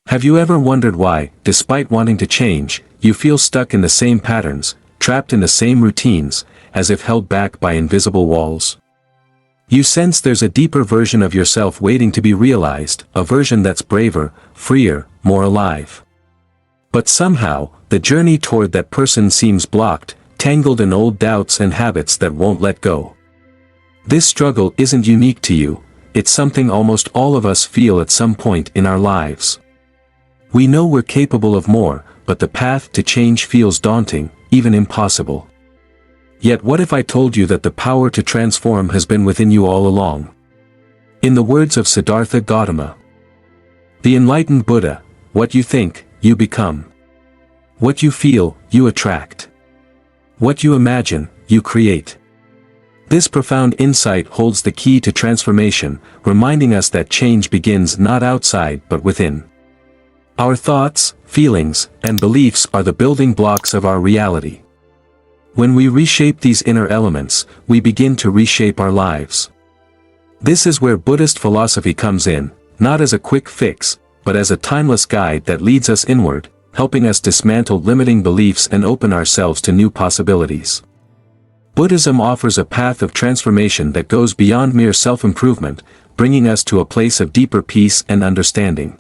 Have you ever wondered why, despite wanting to change, you feel stuck in the same patterns, trapped in the same routines, as if held back by invisible walls? You sense there's a deeper version of yourself waiting to be realized, a version that's braver, freer, more alive. But somehow, the journey toward that person seems blocked, tangled in old doubts and habits that won't let go. This struggle isn't unique to you, it's something almost all of us feel at some point in our lives. We know we're capable of more, but the path to change feels daunting, even impossible. Yet what if I told you that the power to transform has been within you all along? In the words of Siddhartha Gautama, the enlightened Buddha, what you think, you become. What you feel, you attract. What you imagine, you create. This profound insight holds the key to transformation, reminding us that change begins not outside but within. Our thoughts, feelings, and beliefs are the building blocks of our reality. When we reshape these inner elements, we begin to reshape our lives. This is where Buddhist philosophy comes in, not as a quick fix, but as a timeless guide that leads us inward, helping us dismantle limiting beliefs and open ourselves to new possibilities. Buddhism offers a path of transformation that goes beyond mere self-improvement, bringing us to a place of deeper peace and understanding.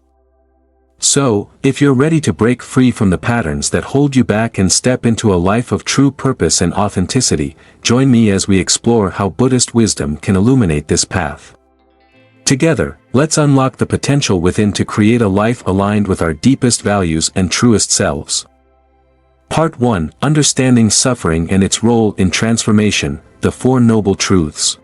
So, if you're ready to break free from the patterns that hold you back and step into a life of true purpose and authenticity, join me as we explore how Buddhist wisdom can illuminate this path. Together, let's unlock the potential within to create a life aligned with our deepest values and truest selves. Part 1: Understanding Suffering and its Role in Transformation, the Four Noble Truths.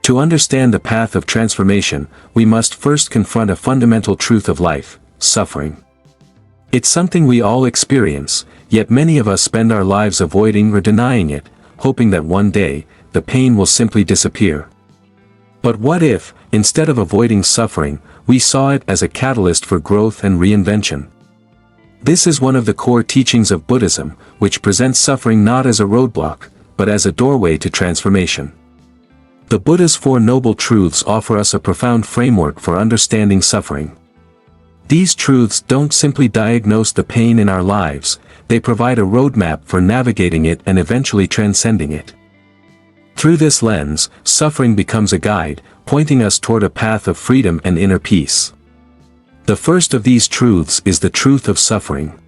To understand the path of transformation, we must first confront a fundamental truth of life: suffering. It's something we all experience, yet many of us spend our lives avoiding or denying it, hoping that one day, the pain will simply disappear. But what if, instead of avoiding suffering, we saw it as a catalyst for growth and reinvention? This is one of the core teachings of Buddhism, which presents suffering not as a roadblock, but as a doorway to transformation. The Buddha's Four Noble Truths offer us a profound framework for understanding suffering. These truths don't simply diagnose the pain in our lives, they provide a roadmap for navigating it and eventually transcending it. Through this lens, suffering becomes a guide, pointing us toward a path of freedom and inner peace. The first of these truths is the truth of suffering.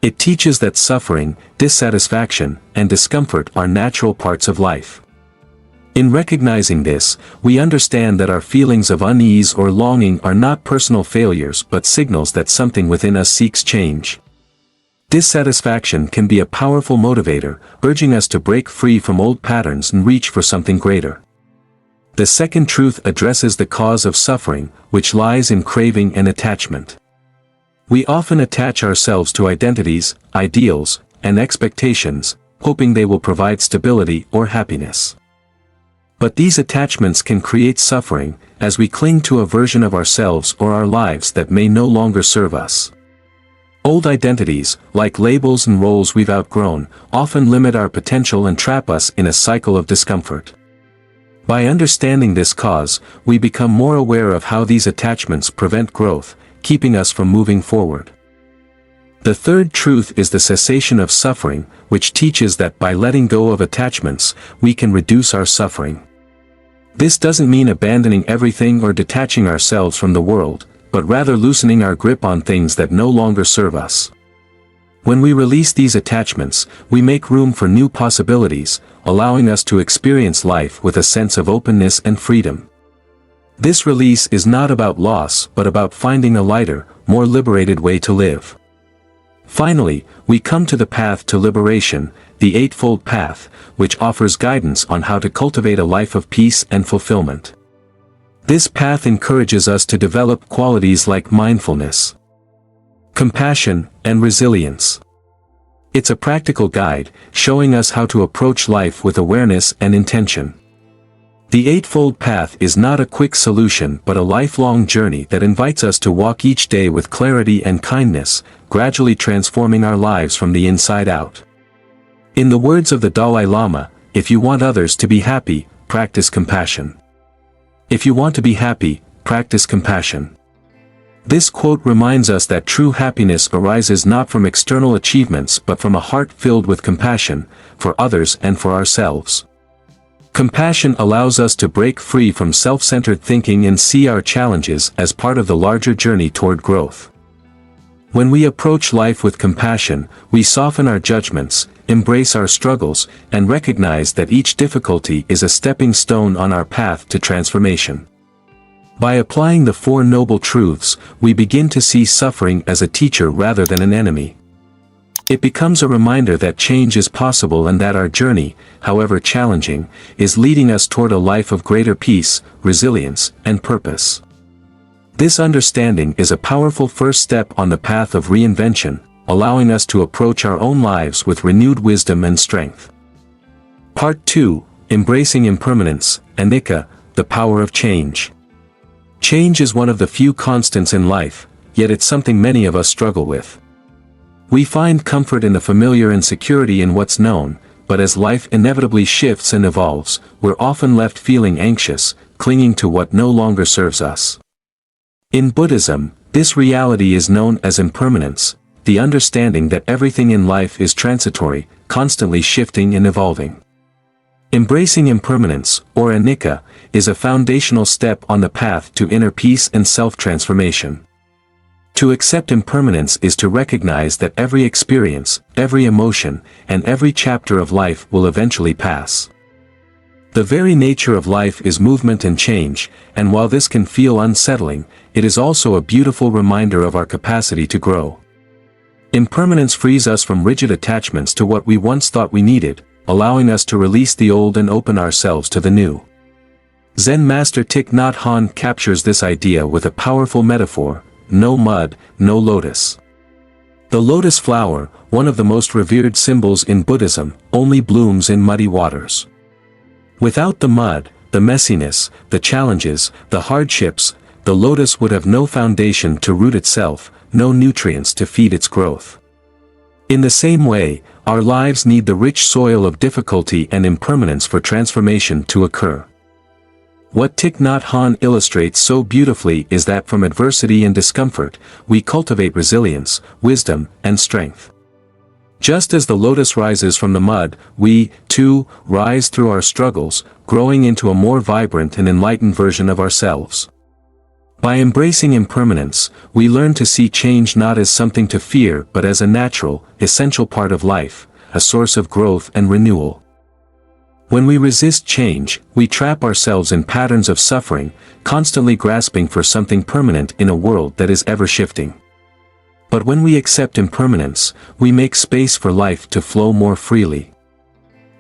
It teaches that suffering, dissatisfaction, and discomfort are natural parts of life. In recognizing this, we understand that our feelings of unease or longing are not personal failures but signals that something within us seeks change. Dissatisfaction can be a powerful motivator, urging us to break free from old patterns and reach for something greater. The second truth addresses the cause of suffering, which lies in craving and attachment. We often attach ourselves to identities, ideals, and expectations, hoping they will provide stability or happiness. But these attachments can create suffering, as we cling to a version of ourselves or our lives that may no longer serve us. Old identities, like labels and roles we've outgrown, often limit our potential and trap us in a cycle of discomfort. By understanding this cause, we become more aware of how these attachments prevent growth, keeping us from moving forward. The third truth is the cessation of suffering, which teaches that by letting go of attachments, we can reduce our suffering. This doesn't mean abandoning everything or detaching ourselves from the world, but rather loosening our grip on things that no longer serve us. When we release these attachments, we make room for new possibilities, allowing us to experience life with a sense of openness and freedom. This release is not about loss but about finding a lighter, more liberated way to live. Finally, we come to the path to liberation, the Eightfold Path, which offers guidance on how to cultivate a life of peace and fulfillment. This path encourages us to develop qualities like mindfulness, compassion, and resilience. It's a practical guide, showing us how to approach life with awareness and intention. The Eightfold Path is not a quick solution but a lifelong journey that invites us to walk each day with clarity and kindness, gradually transforming our lives from the inside out. In the words of the Dalai Lama, if you want others to be happy, practice compassion. If you want to be happy, practice compassion. This quote reminds us that true happiness arises not from external achievements but from a heart filled with compassion, for others and for ourselves. Compassion allows us to break free from self-centered thinking and see our challenges as part of the larger journey toward growth. When we approach life with compassion, we soften our judgments, embrace our struggles, and recognize that each difficulty is a stepping stone on our path to transformation. By applying the Four Noble Truths, we begin to see suffering as a teacher rather than an enemy. It becomes a reminder that change is possible and that our journey, however challenging, is leading us toward a life of greater peace, resilience, and purpose. This understanding is a powerful first step on the path of reinvention, allowing us to approach our own lives with renewed wisdom and strength. Part 2, Embracing Impermanence, Anicca, the Power of Change. Change is one of the few constants in life, yet it's something many of us struggle with. We find comfort in the familiar and security in what's known, but as life inevitably shifts and evolves, we're often left feeling anxious, clinging to what no longer serves us. In Buddhism, this reality is known as impermanence, the understanding that everything in life is transitory, constantly shifting and evolving. Embracing impermanence, or Anicca, is a foundational step on the path to inner peace and self-transformation. To accept impermanence is to recognize that every experience, every emotion, and every chapter of life will eventually pass. The very nature of life is movement and change, and while this can feel unsettling, it is also a beautiful reminder of our capacity to grow. Impermanence frees us from rigid attachments to what we once thought we needed, allowing us to release the old and open ourselves to the new. Zen master Thich Nhat Hanh captures this idea with a powerful metaphor: no mud, no lotus. The lotus flower, one of the most revered symbols in Buddhism, only blooms in muddy waters. Without the mud, the messiness, the challenges, the hardships, the lotus would have no foundation to root itself, no nutrients to feed its growth. In the same way, our lives need the rich soil of difficulty and impermanence for transformation to occur. What Thich Nhat Hanh illustrates so beautifully is that from adversity and discomfort, we cultivate resilience, wisdom, and strength. Just as the lotus rises from the mud, we, too, rise through our struggles, growing into a more vibrant and enlightened version of ourselves. By embracing impermanence, we learn to see change not as something to fear but as a natural, essential part of life, a source of growth and renewal. When we resist change, we trap ourselves in patterns of suffering, constantly grasping for something permanent in a world that is ever shifting. But when we accept impermanence, we make space for life to flow more freely.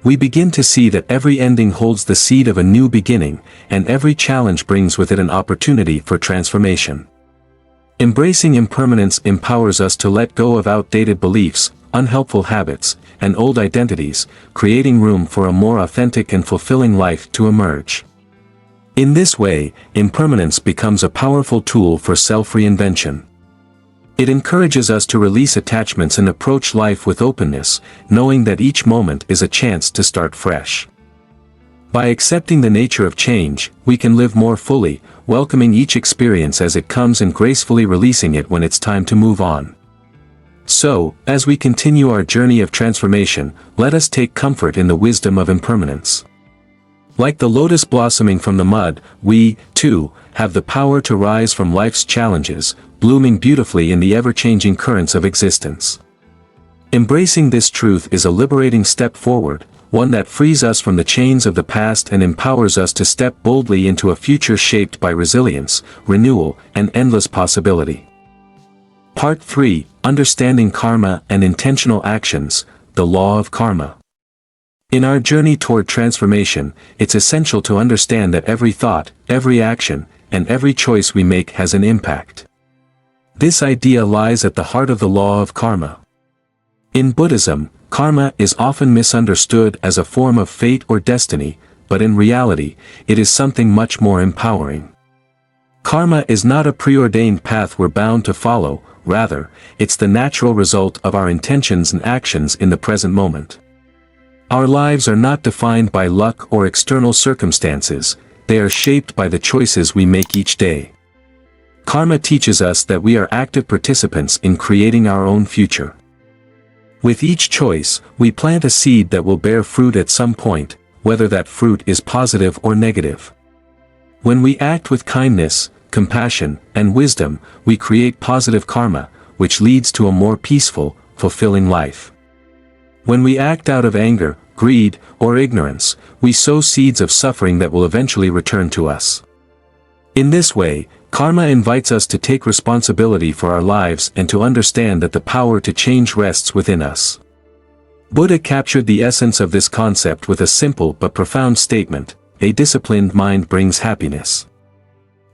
We begin to see that every ending holds the seed of a new beginning, and every challenge brings with it an opportunity for transformation. Embracing impermanence empowers us to let go of outdated beliefs, unhelpful habits, and old identities, creating room for a more authentic and fulfilling life to emerge. In this way, impermanence becomes a powerful tool for self-reinvention. It encourages us to release attachments and approach life with openness, knowing that each moment is a chance to start fresh. By accepting the nature of change, we can live more fully, welcoming each experience as it comes and gracefully releasing it when it's time to move on. So, as we continue our journey of transformation, let us take comfort in the wisdom of impermanence. Like the lotus blossoming from the mud, we, too, have the power to rise from life's challenges, blooming beautifully in the ever-changing currents of existence. Embracing this truth is a liberating step forward, one that frees us from the chains of the past and empowers us to step boldly into a future shaped by resilience, renewal, and endless possibility. Part 3, Understanding Karma and Intentional Actions, the Law of Karma. In our journey toward transformation, it's essential to understand that every thought, every action, and every choice we make has an impact. This idea lies at the heart of the law of karma. In Buddhism, karma is often misunderstood as a form of fate or destiny, but in reality, it is something much more empowering. Karma is not a preordained path we're bound to follow, rather, it's the natural result of our intentions and actions in the present moment. Our lives are not defined by luck or external circumstances, they are shaped by the choices we make each day. karma teaches us that we are active participants in creating our own future. With each choice, we plant a seed that will bear fruit at some point, whether that fruit is positive or negative. When we act with kindness, compassion, and wisdom, we create positive karma, which leads to a more peaceful, fulfilling life. When we act out of anger, greed, or ignorance, we sow seeds of suffering that will eventually return to us. In this way, karma invites us to take responsibility for our lives and to understand that the power to change rests within us. Buddha captured the essence of this concept with a simple but profound statement: a disciplined mind brings happiness.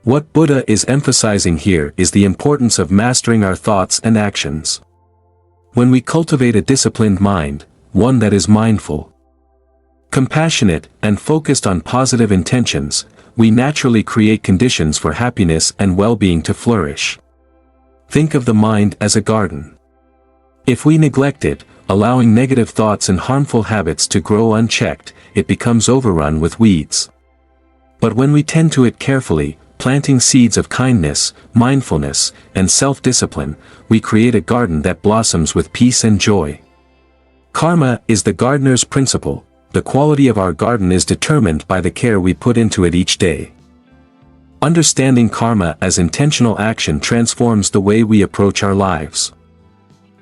What Buddha is emphasizing here is the importance of mastering our thoughts and actions. When we cultivate a disciplined mind, one that is mindful, compassionate, and focused on positive intentions, we naturally create conditions for happiness and well-being to flourish. Think of the mind as a garden. If we neglect it, allowing negative thoughts and harmful habits to grow unchecked, it becomes overrun with weeds. But when we tend to it carefully, planting seeds of kindness, mindfulness, and self-discipline, we create a garden that blossoms with peace and joy. Karma is the gardener's principle. The quality of our garden is determined by the care we put into it each day. Understanding karma as intentional action transforms the way we approach our lives.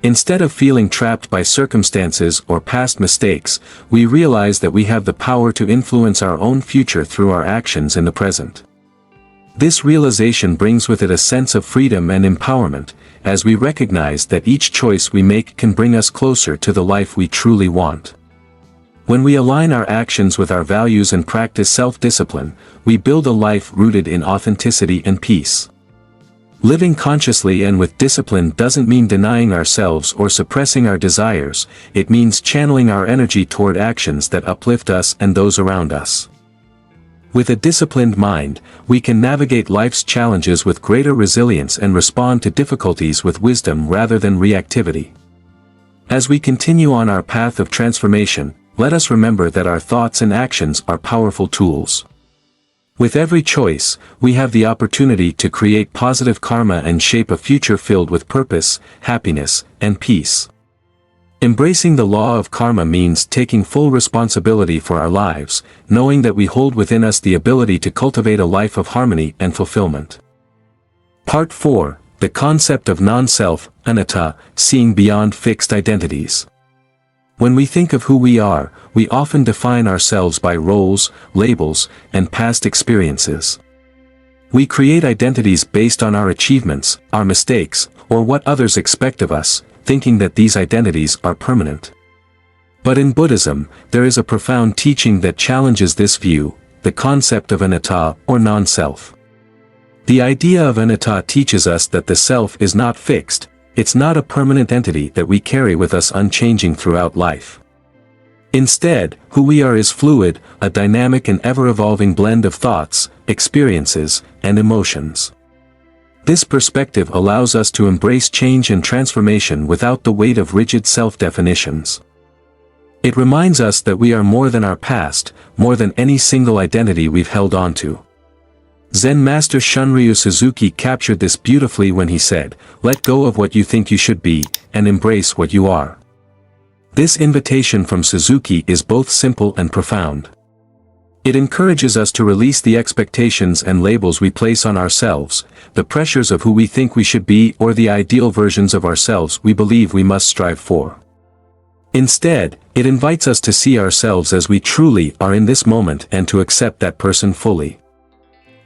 Instead of feeling trapped by circumstances or past mistakes, we realize that we have the power to influence our own future through our actions in the present. This realization brings with it a sense of freedom and empowerment, as we recognize that each choice we make can bring us closer to the life we truly want. When we align our actions with our values and practice self-discipline, we build a life rooted in authenticity and peace. Living consciously and with discipline doesn't mean denying ourselves or suppressing our desires, it means channeling our energy toward actions that uplift us and those around us. With a disciplined mind, we can navigate life's challenges with greater resilience and respond to difficulties with wisdom rather than reactivity. As we continue on our path of transformation, let us remember that our thoughts and actions are powerful tools. With every choice, we have the opportunity to create positive karma and shape a future filled with purpose, happiness, and peace. Embracing the law of karma means taking full responsibility for our lives, knowing that we hold within us the ability to cultivate a life of harmony and fulfillment. Part 4: The concept of non-self, Anatta, seeing beyond fixed identities. When we think of who we are, we often define ourselves by roles, labels, and past experiences. We create identities based on our achievements, our mistakes, or what others expect of us, thinking that these identities are permanent. But in Buddhism, there is a profound teaching that challenges this view, the concept of anatta, or non-self. The idea of anatta teaches us that the self is not fixed, it's not a permanent entity that we carry with us unchanging throughout life. Instead, who we are is fluid, a dynamic and ever-evolving blend of thoughts, experiences, and emotions. This perspective allows us to embrace change and transformation without the weight of rigid self-definitions. It reminds us that we are more than our past, more than any single identity we've held on to. Zen master Shunryu Suzuki captured this beautifully when he said, "Let go of what you think you should be, and embrace what you are." This invitation from Suzuki is both simple and profound. It encourages us to release the expectations and labels we place on ourselves, the pressures of who we think we should be or the ideal versions of ourselves we believe we must strive for. Instead, it invites us to see ourselves as we truly are in this moment and to accept that person fully.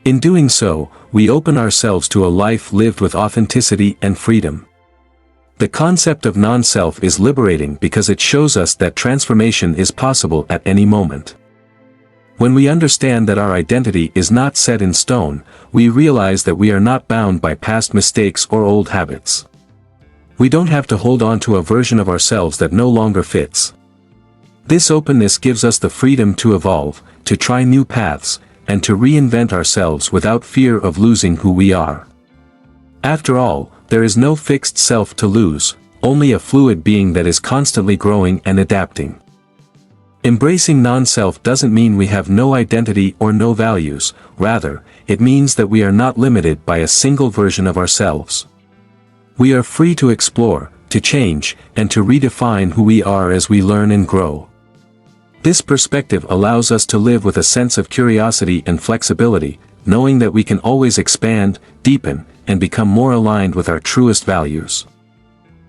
In doing so, we open ourselves to a life lived with authenticity and freedom. The concept of non-self is liberating because it shows us that transformation is possible at any moment. When we understand that our identity is not set in stone, we realize that we are not bound by past mistakes or old habits. We don't have to hold on to a version of ourselves that no longer fits. This openness gives us the freedom to evolve, to try new paths, and to reinvent ourselves without fear of losing who we are. After all, there is no fixed self to lose, only a fluid being that is constantly growing and adapting. Embracing non-self doesn't mean we have no identity or no values, rather, it means that we are not limited by a single version of ourselves. We are free to explore, to change, and to redefine who we are as we learn and grow. This perspective allows us to live with a sense of curiosity and flexibility, knowing that we can always expand, deepen, and become more aligned with our truest values.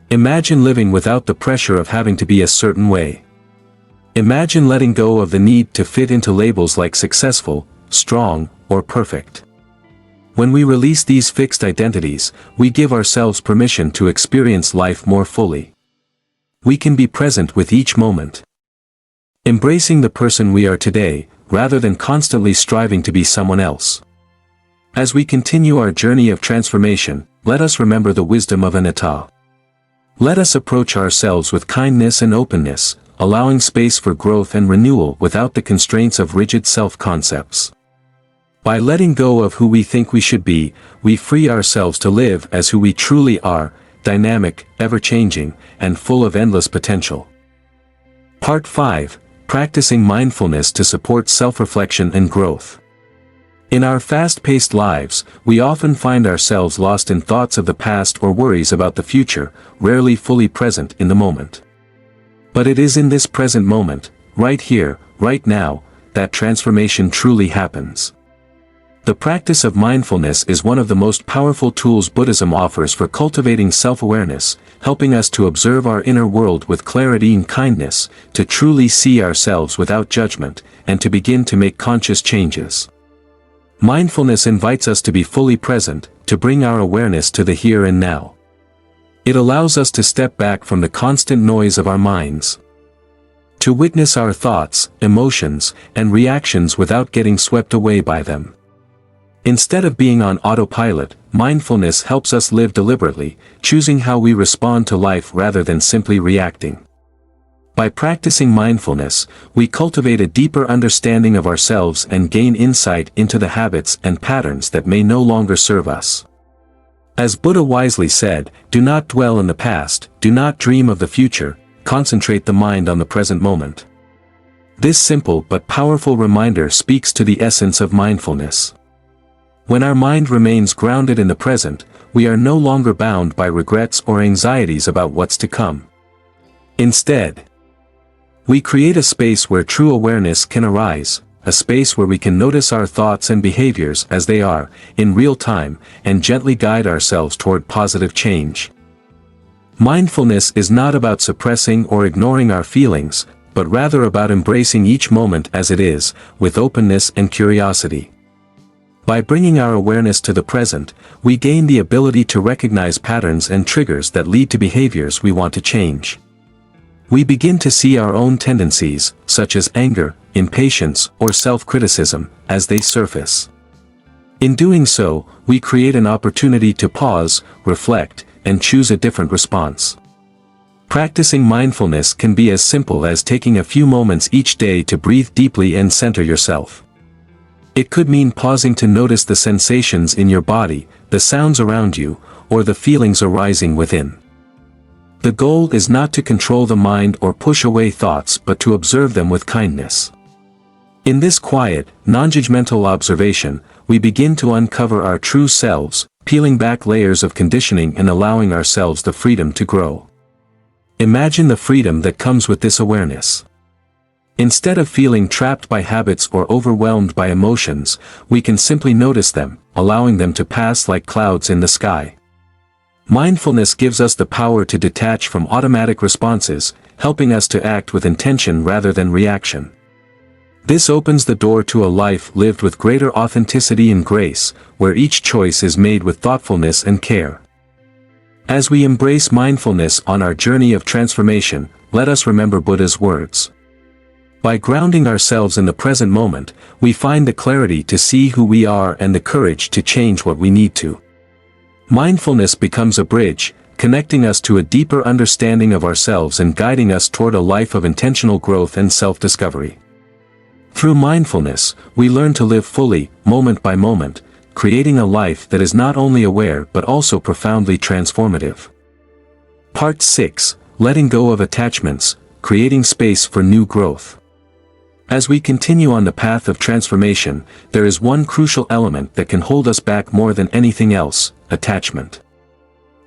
Imagine living without the pressure of having to be a certain way. Imagine letting go of the need to fit into labels like successful, strong, or perfect. When we release these fixed identities, we give ourselves permission to experience life more fully. We can be present with each moment, embracing the person we are today, rather than constantly striving to be someone else. As we continue our journey of transformation, let us remember the wisdom of Anatta. Let us approach ourselves with kindness and openness, allowing space for growth and renewal without the constraints of rigid self-concepts. By letting go of who we think we should be, we free ourselves to live as who we truly are, dynamic, ever-changing, and full of endless potential. Part 5. Practicing mindfulness to support self-reflection and growth. In our fast-paced lives, we often find ourselves lost in thoughts of the past or worries about the future, rarely fully present in the moment. But it is in this present moment, right here, right now, that transformation truly happens. The practice of mindfulness is one of the most powerful tools Buddhism offers for cultivating self-awareness, helping us to observe our inner world with clarity and kindness, to truly see ourselves without judgment, and to begin to make conscious changes. Mindfulness invites us to be fully present, to bring our awareness to the here and now. It allows us to step back from the constant noise of our minds, to witness our thoughts, emotions, and reactions without getting swept away by them. Instead of being on autopilot, mindfulness helps us live deliberately, choosing how we respond to life rather than simply reacting. By practicing mindfulness, we cultivate a deeper understanding of ourselves and gain insight into the habits and patterns that may no longer serve us. As Buddha wisely said, do not dwell in the past, do not dream of the future, concentrate the mind on the present moment. This simple but powerful reminder speaks to the essence of mindfulness. When our mind remains grounded in the present, we are no longer bound by regrets or anxieties about what's to come. Instead, we create a space where true awareness can arise, a space where we can notice our thoughts and behaviors as they are, in real time, and gently guide ourselves toward positive change. Mindfulness is not about suppressing or ignoring our feelings, but rather about embracing each moment as it is, with openness and curiosity. By bringing our awareness to the present, we gain the ability to recognize patterns and triggers that lead to behaviors we want to change. We begin to see our own tendencies, such as anger, impatience, or self-criticism, as they surface. In doing so, we create an opportunity to pause, reflect, and choose a different response. Practicing mindfulness can be as simple as taking a few moments each day to breathe deeply and center yourself. It could mean pausing to notice the sensations in your body, the sounds around you, or the feelings arising within. The goal is not to control the mind or push away thoughts but to observe them with kindness. In this quiet, non-judgmental observation, we begin to uncover our true selves, peeling back layers of conditioning and allowing ourselves the freedom to grow. Imagine the freedom that comes with this awareness. Instead of feeling trapped by habits or overwhelmed by emotions, we can simply notice them, allowing them to pass like clouds in the sky. Mindfulness gives us the power to detach from automatic responses, helping us to act with intention rather than reaction. This opens the door to a life lived with greater authenticity and grace, where each choice is made with thoughtfulness and care. As we embrace mindfulness on our journey of transformation, let us remember Buddha's words. By grounding ourselves in the present moment, we find the clarity to see who we are and the courage to change what we need to. Mindfulness becomes a bridge, connecting us to a deeper understanding of ourselves and guiding us toward a life of intentional growth and self-discovery. Through mindfulness, we learn to live fully, moment by moment, creating a life that is not only aware but also profoundly transformative. Part 6. Letting go of attachments, creating space for new growth. As we continue on the path of transformation, there is one crucial element that can hold us back more than anything else: attachment.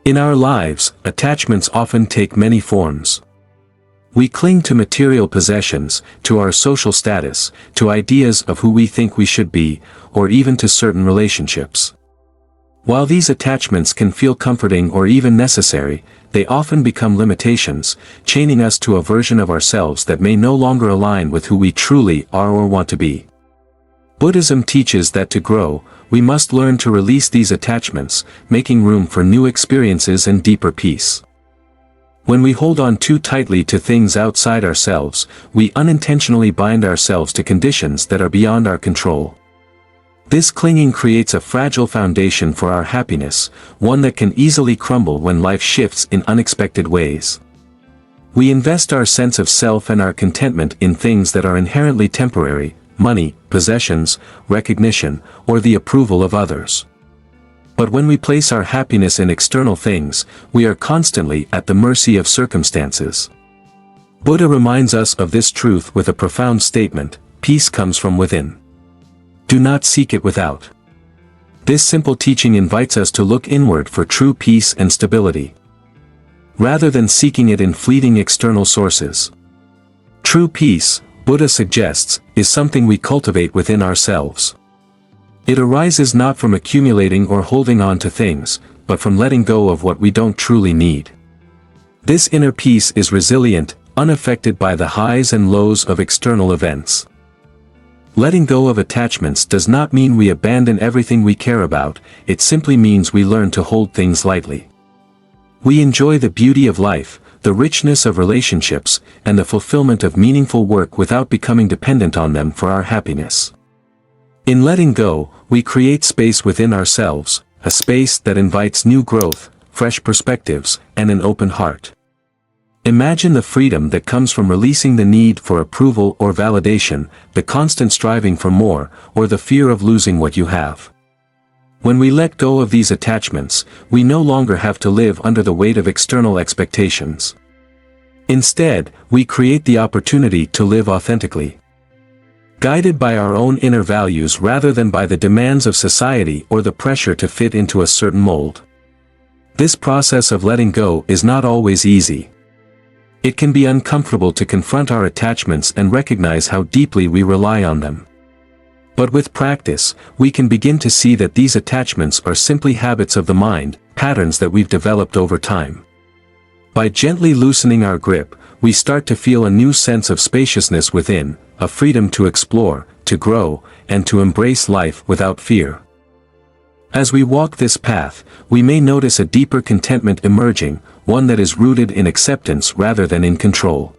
In our lives, attachments often take many forms. We cling to material possessions, to our social status, to ideas of who we think we should be, or even to certain relationships. While these attachments can feel comforting or even necessary, they often become limitations, chaining us to a version of ourselves that may no longer align with who we truly are or want to be. Buddhism teaches that to grow, we must learn to release these attachments, making room for new experiences and deeper peace. When we hold on too tightly to things outside ourselves, we unintentionally bind ourselves to conditions that are beyond our control. This clinging creates a fragile foundation for our happiness, one that can easily crumble when life shifts in unexpected ways. We invest our sense of self and our contentment in things that are inherently temporary: money, possessions, recognition, or the approval of others. But when we place our happiness in external things, we are constantly at the mercy of circumstances. Buddha reminds us of this truth with a profound statement: peace comes from within. Do not seek it without. This simple teaching invites us to look inward for true peace and stability, rather than seeking it in fleeting external sources. True peace, Buddha suggests, is something we cultivate within ourselves. It arises not from accumulating or holding on to things, but from letting go of what we don't truly need. This inner peace is resilient, unaffected by the highs and lows of external events. Letting go of attachments does not mean we abandon everything we care about, it simply means we learn to hold things lightly. We enjoy the beauty of life, the richness of relationships, and the fulfillment of meaningful work without becoming dependent on them for our happiness. In letting go, we create space within ourselves, a space that invites new growth, fresh perspectives, and an open heart. Imagine the freedom that comes from releasing the need for approval or validation, the constant striving for more, or the fear of losing what you have. When we let go of these attachments, we no longer have to live under the weight of external expectations. Instead, we create the opportunity to live authentically, guided by our own inner values rather than by the demands of society or the pressure to fit into a certain mold. This process of letting go is not always easy. It can be uncomfortable to confront our attachments and recognize how deeply we rely on them. But with practice, we can begin to see that these attachments are simply habits of the mind, patterns that we've developed over time. By gently loosening our grip, we start to feel a new sense of spaciousness within, a freedom to explore, to grow, and to embrace life without fear. As we walk this path, we may notice a deeper contentment emerging, one that is rooted in acceptance rather than in control.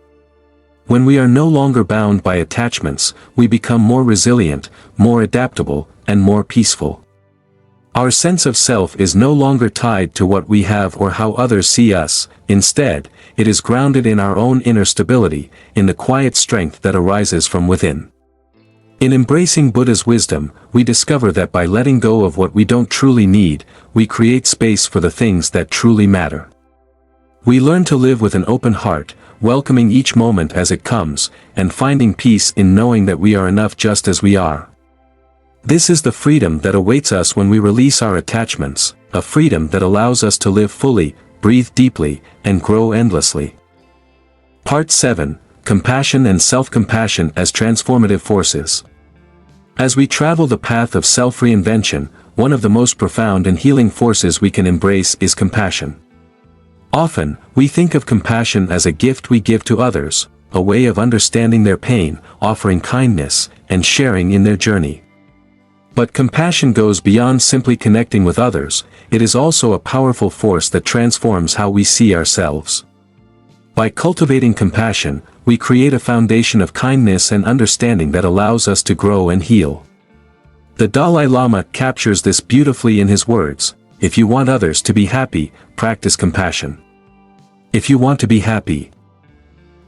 When we are no longer bound by attachments, we become more resilient, more adaptable, and more peaceful. Our sense of self is no longer tied to what we have or how others see us. Instead, it is grounded in our own inner stability, in the quiet strength that arises from within. In embracing Buddha's wisdom, we discover that by letting go of what we don't truly need, we create space for the things that truly matter. We learn to live with an open heart, welcoming each moment as it comes, and finding peace in knowing that we are enough just as we are. This is the freedom that awaits us when we release our attachments, a freedom that allows us to live fully, breathe deeply, and grow endlessly. Part 7: Compassion and Self-Compassion as Transformative Forces. As we travel the path of self-reinvention, one of the most profound and healing forces we can embrace is compassion. Often, we think of compassion as a gift we give to others, a way of understanding their pain, offering kindness, and sharing in their journey. But compassion goes beyond simply connecting with others, it is also a powerful force that transforms how we see ourselves. By cultivating compassion, we create a foundation of kindness and understanding that allows us to grow and heal. The Dalai Lama captures this beautifully in his words: "If you want others to be happy, practice compassion. If you want to be happy,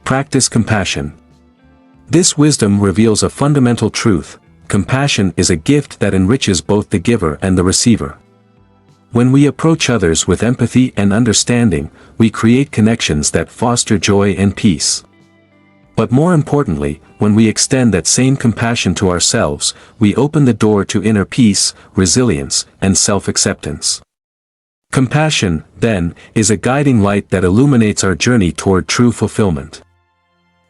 practice compassion." This wisdom reveals a fundamental truth: compassion is a gift that enriches both the giver and the receiver. When we approach others with empathy and understanding, we create connections that foster joy and peace. But more importantly, when we extend that same compassion to ourselves, we open the door to inner peace, resilience, and self-acceptance. Compassion, then, is a guiding light that illuminates our journey toward true fulfillment.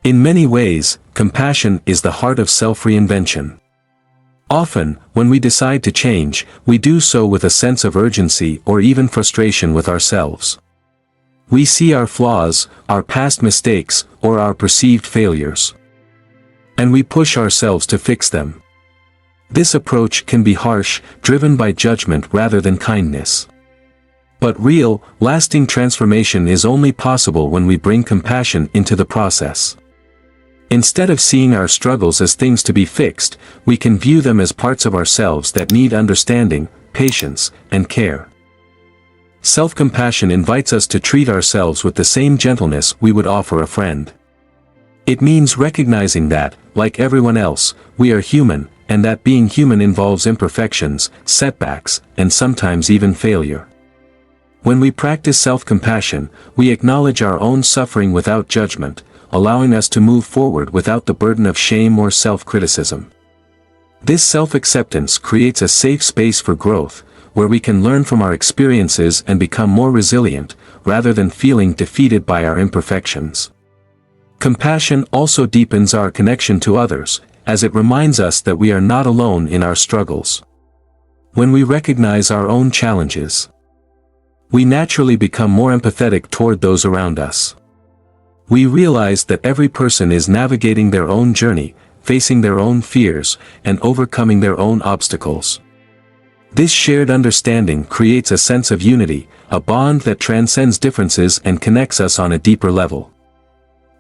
In many ways, compassion is the heart of self-reinvention. Often, when we decide to change, we do so with a sense of urgency or even frustration with ourselves. We see our flaws, our past mistakes, or our perceived failures. And we push ourselves to fix them. This approach can be harsh, driven by judgment rather than kindness. But real, lasting transformation is only possible when we bring compassion into the process. Instead of seeing our struggles as things to be fixed, we can view them as parts of ourselves that need understanding, patience, and care. Self-compassion invites us to treat ourselves with the same gentleness we would offer a friend. It means recognizing that, like everyone else, we are human, and that being human involves imperfections, setbacks, and sometimes even failure. When we practice self-compassion, we acknowledge our own suffering without judgment, allowing us to move forward without the burden of shame or self-criticism. This self-acceptance creates a safe space for growth, where we can learn from our experiences and become more resilient, rather than feeling defeated by our imperfections. Compassion also deepens our connection to others, as it reminds us that we are not alone in our struggles. When we recognize our own challenges, we naturally become more empathetic toward those around us. We realize that every person is navigating their own journey, facing their own fears, and overcoming their own obstacles. This shared understanding creates a sense of unity, a bond that transcends differences and connects us on a deeper level.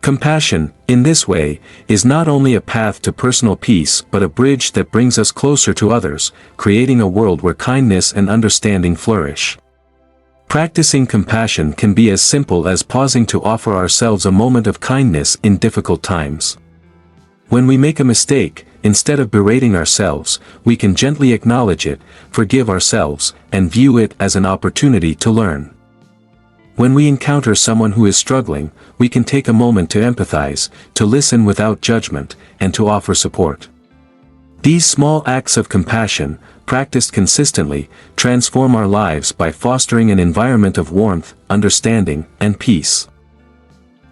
Compassion, in this way, is not only a path to personal peace but a bridge that brings us closer to others, creating a world where kindness and understanding flourish. Practicing compassion can be as simple as pausing to offer ourselves a moment of kindness in difficult times. When we make a mistake, instead of berating ourselves, we can gently acknowledge it, forgive ourselves, and view it as an opportunity to learn. When we encounter someone who is struggling, we can take a moment to empathize, to listen without judgment, and to offer support. These small acts of compassion, practiced consistently, transform our lives by fostering an environment of warmth, understanding, and peace.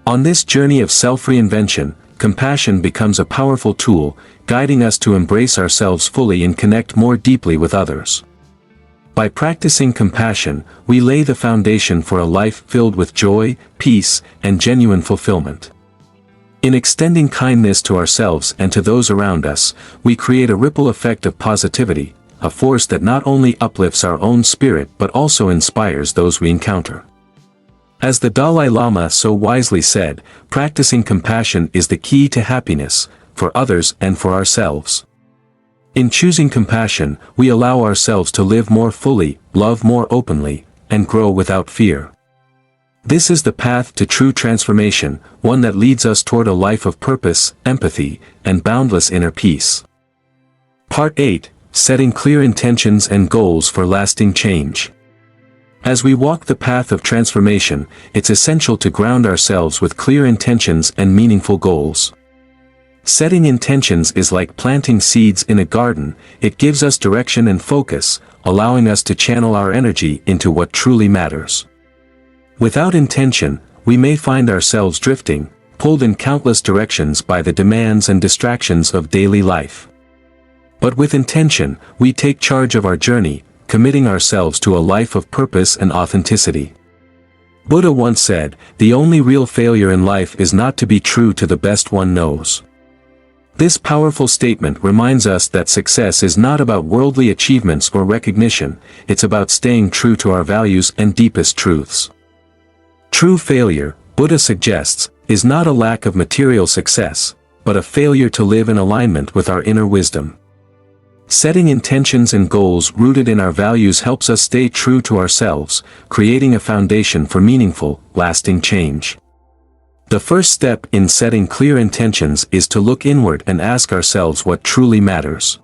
On this journey of self-reinvention, compassion becomes a powerful tool, guiding us to embrace ourselves fully and connect more deeply with others. By practicing compassion, we lay the foundation for a life filled with joy, peace, and genuine fulfillment. In extending kindness to ourselves and to those around us, we create a ripple effect of positivity, a force that not only uplifts our own spirit but also inspires those we encounter. As the Dalai Lama so wisely said, practicing compassion is the key to happiness, for others and for ourselves. In choosing compassion, we allow ourselves to live more fully, love more openly, and grow without fear. This is the path to true transformation, one that leads us toward a life of purpose, empathy, and boundless inner peace. Part 8. Setting clear intentions and goals for lasting change. As we walk the path of transformation, it's essential to ground ourselves with clear intentions and meaningful goals. Setting intentions is like planting seeds in a garden. It gives us direction and focus, allowing us to channel our energy into what truly matters. Without intention, we may find ourselves drifting, pulled in countless directions by the demands and distractions of daily life. But with intention, we take charge of our journey, committing ourselves to a life of purpose and authenticity. Buddha once said, "The only real failure in life is not to be true to the best one knows." This powerful statement reminds us that success is not about worldly achievements or recognition, it's about staying true to our values and deepest truths. True failure, Buddha suggests, is not a lack of material success, but a failure to live in alignment with our inner wisdom. Setting intentions and goals rooted in our values helps us stay true to ourselves, creating a foundation for meaningful, lasting change. The first step in setting clear intentions is to look inward and ask ourselves what truly matters.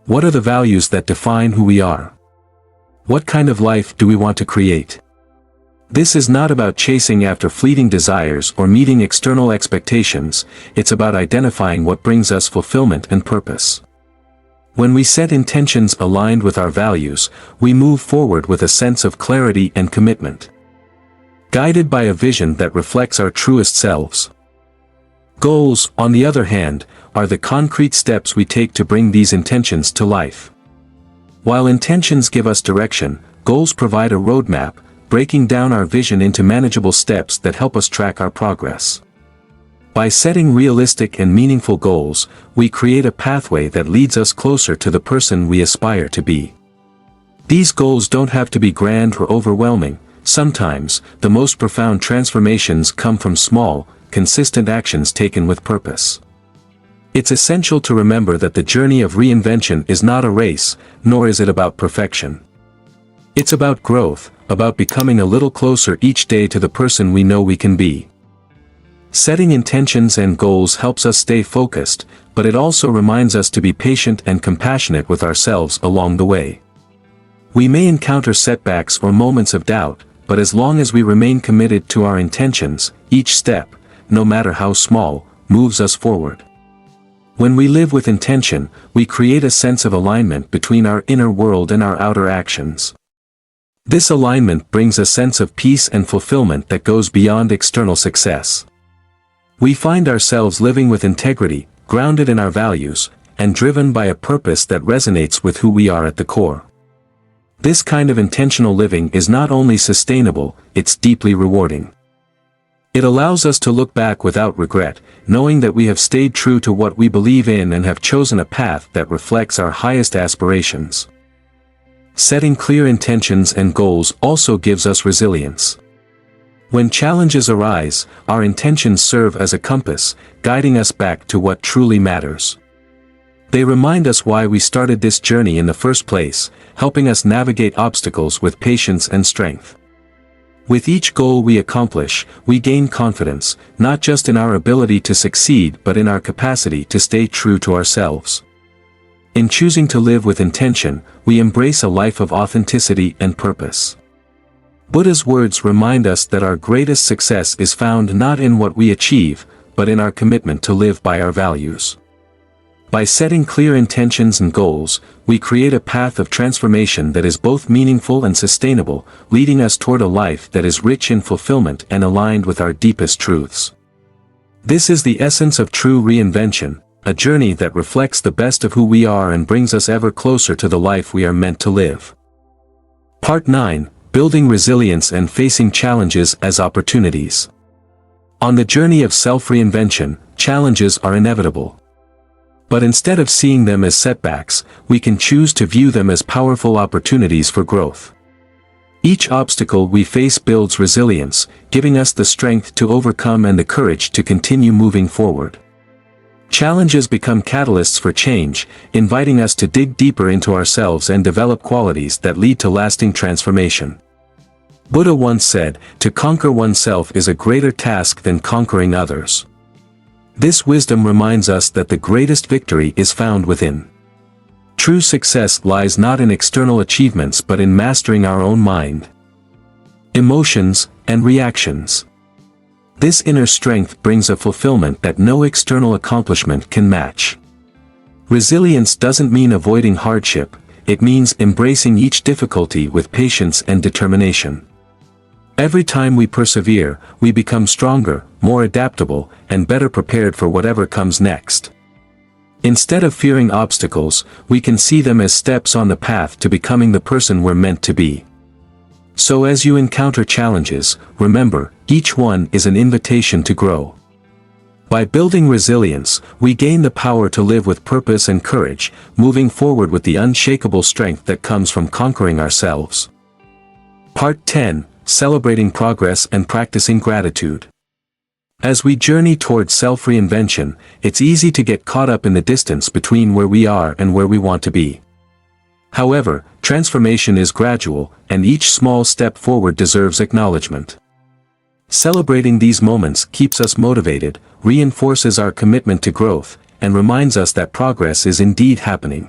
What are the values that define who we are? What kind of life do we want to create? This is not about chasing after fleeting desires or meeting external expectations, it's about identifying what brings us fulfillment and purpose. When we set intentions aligned with our values, we move forward with a sense of clarity and commitment, guided by a vision that reflects our truest selves. Goals, on the other hand, are the concrete steps we take to bring these intentions to life. While intentions give us direction, goals provide a roadmap, breaking down our vision into manageable steps that help us track our progress. By setting realistic and meaningful goals, we create a pathway that leads us closer to the person we aspire to be. These goals don't have to be grand or overwhelming. Sometimes, the most profound transformations come from small, consistent actions taken with purpose. It's essential to remember that the journey of reinvention is not a race, nor is it about perfection. It's about growth, about becoming a little closer each day to the person we know we can be. Setting intentions and goals helps us stay focused, but it also reminds us to be patient and compassionate with ourselves along the way. We may encounter setbacks or moments of doubt, but as long as we remain committed to our intentions, each step, no matter how small, moves us forward. When we live with intention, we create a sense of alignment between our inner world and our outer actions. This alignment brings a sense of peace and fulfillment that goes beyond external success. We find ourselves living with integrity, grounded in our values, and driven by a purpose that resonates with who we are at the core. This kind of intentional living is not only sustainable, it's deeply rewarding. It allows us to look back without regret, knowing that we have stayed true to what we believe in and have chosen a path that reflects our highest aspirations. Setting clear intentions and goals also gives us resilience. When challenges arise, our intentions serve as a compass, guiding us back to what truly matters. They remind us why we started this journey in the first place, helping us navigate obstacles with patience and strength. With each goal we accomplish, we gain confidence, not just in our ability to succeed but in our capacity to stay true to ourselves. In choosing to live with intention, we embrace a life of authenticity and purpose. Buddha's words remind us that our greatest success is found not in what we achieve, but in our commitment to live by our values. By setting clear intentions and goals, we create a path of transformation that is both meaningful and sustainable, leading us toward a life that is rich in fulfillment and aligned with our deepest truths. This is the essence of true reinvention, a journey that reflects the best of who we are and brings us ever closer to the life we are meant to live. Part 9: Building Resilience and Facing Challenges as Opportunities. On the journey of self-reinvention, challenges are inevitable. But instead of seeing them as setbacks, we can choose to view them as powerful opportunities for growth. Each obstacle we face builds resilience, giving us the strength to overcome and the courage to continue moving forward. Challenges become catalysts for change, inviting us to dig deeper into ourselves and develop qualities that lead to lasting transformation. Buddha once said, "To conquer oneself is a greater task than conquering others." This wisdom reminds us that the greatest victory is found within. True success lies not in external achievements but in mastering our own mind, emotions, and reactions. This inner strength brings a fulfillment that no external accomplishment can match. Resilience doesn't mean avoiding hardship, it means embracing each difficulty with patience and determination. Every time we persevere, we become stronger, more adaptable, and better prepared for whatever comes next. Instead of fearing obstacles, we can see them as steps on the path to becoming the person we're meant to be. So as you encounter challenges, remember, each one is an invitation to grow. By building resilience, we gain the power to live with purpose and courage, moving forward with the unshakable strength that comes from conquering ourselves. Part 10: Celebrating Progress and Practicing Gratitude. As we journey toward self-reinvention, it's easy to get caught up in the distance between where we are and where we want to be. However, transformation is gradual, and each small step forward deserves acknowledgement. Celebrating these moments keeps us motivated, reinforces our commitment to growth, and reminds us that progress is indeed happening.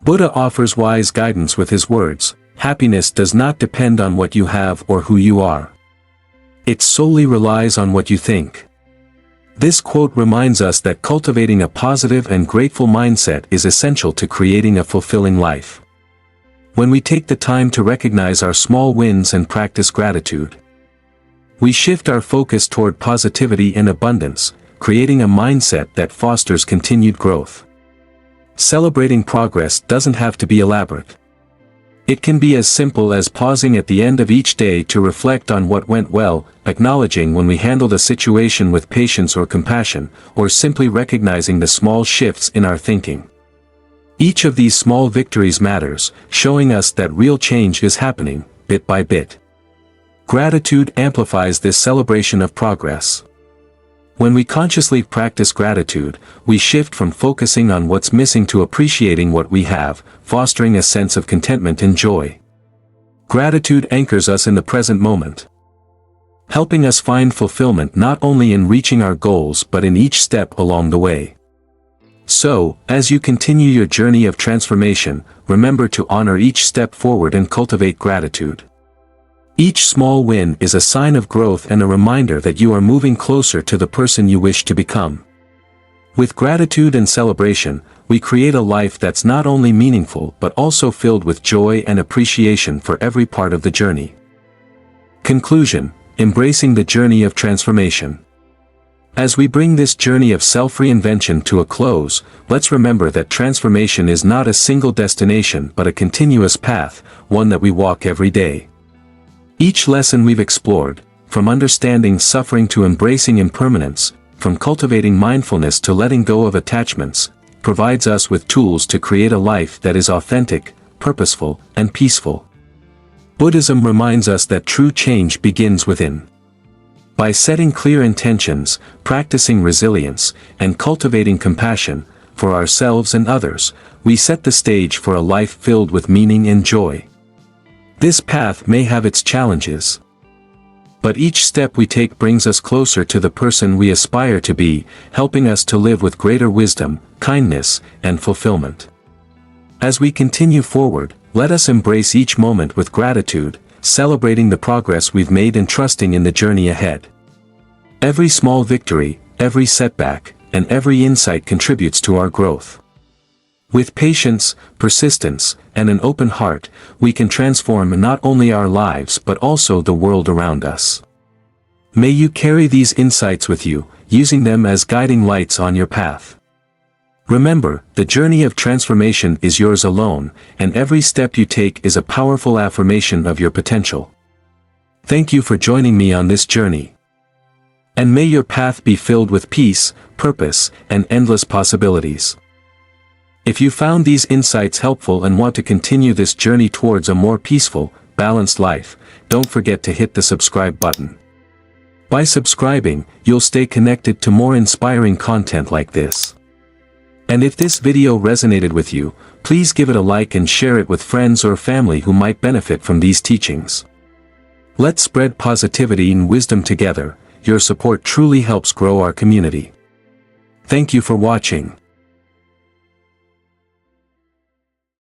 Buddha offers wise guidance with his words, Happiness does not depend on what you have or who you are. It solely relies on what you think. This quote reminds us that cultivating a positive and grateful mindset is essential to creating a fulfilling life. When we take the time to recognize our small wins and practice gratitude, we shift our focus toward positivity and abundance, creating a mindset that fosters continued growth. Celebrating progress doesn't have to be elaborate. It can be as simple as pausing at the end of each day to reflect on what went well, acknowledging when we handled a situation with patience or compassion, or simply recognizing the small shifts in our thinking. Each of these small victories matters, showing us that real change is happening, bit by bit. Gratitude amplifies this celebration of progress. When we consciously practice gratitude, we shift from focusing on what's missing to appreciating what we have, fostering a sense of contentment and joy. Gratitude anchors us in the present moment, helping us find fulfillment not only in reaching our goals but in each step along the way. So, as you continue your journey of transformation, remember to honor each step forward and cultivate gratitude. Each small win is a sign of growth and a reminder that you are moving closer to the person you wish to become. With gratitude and celebration, we create a life that's not only meaningful but also filled with joy and appreciation for every part of the journey. Conclusion: embracing the journey of transformation. As we bring this journey of self-reinvention to a close, let's remember that transformation is not a single destination but a continuous path, one that we walk every day. Each lesson we've explored, from understanding suffering to embracing impermanence, from cultivating mindfulness to letting go of attachments, provides us with tools to create a life that is authentic, purposeful, and peaceful. Buddhism reminds us that true change begins within. By setting clear intentions, practicing resilience, and cultivating compassion, for ourselves and others, we set the stage for a life filled with meaning and joy. This path may have its challenges, but each step we take brings us closer to the person we aspire to be, helping us to live with greater wisdom, kindness, and fulfillment. As we continue forward, let us embrace each moment with gratitude, celebrating the progress we've made and trusting in the journey ahead. Every small victory, every setback, and every insight contributes to our growth. With patience, persistence, and an open heart, we can transform not only our lives but also the world around us. May you carry these insights with you, using them as guiding lights on your path. Remember, the journey of transformation is yours alone, and every step you take is a powerful affirmation of your potential. Thank you for joining me on this journey. And may your path be filled with peace, purpose, and endless possibilities. If you found these insights helpful and want to continue this journey towards a more peaceful, balanced life, don't forget to hit the subscribe button. By subscribing, you'll stay connected to more inspiring content like this. And if this video resonated with you, please give it a like and share it with friends or family who might benefit from these teachings. Let's spread positivity and wisdom together. Your support truly helps grow our community. Thank you for watching.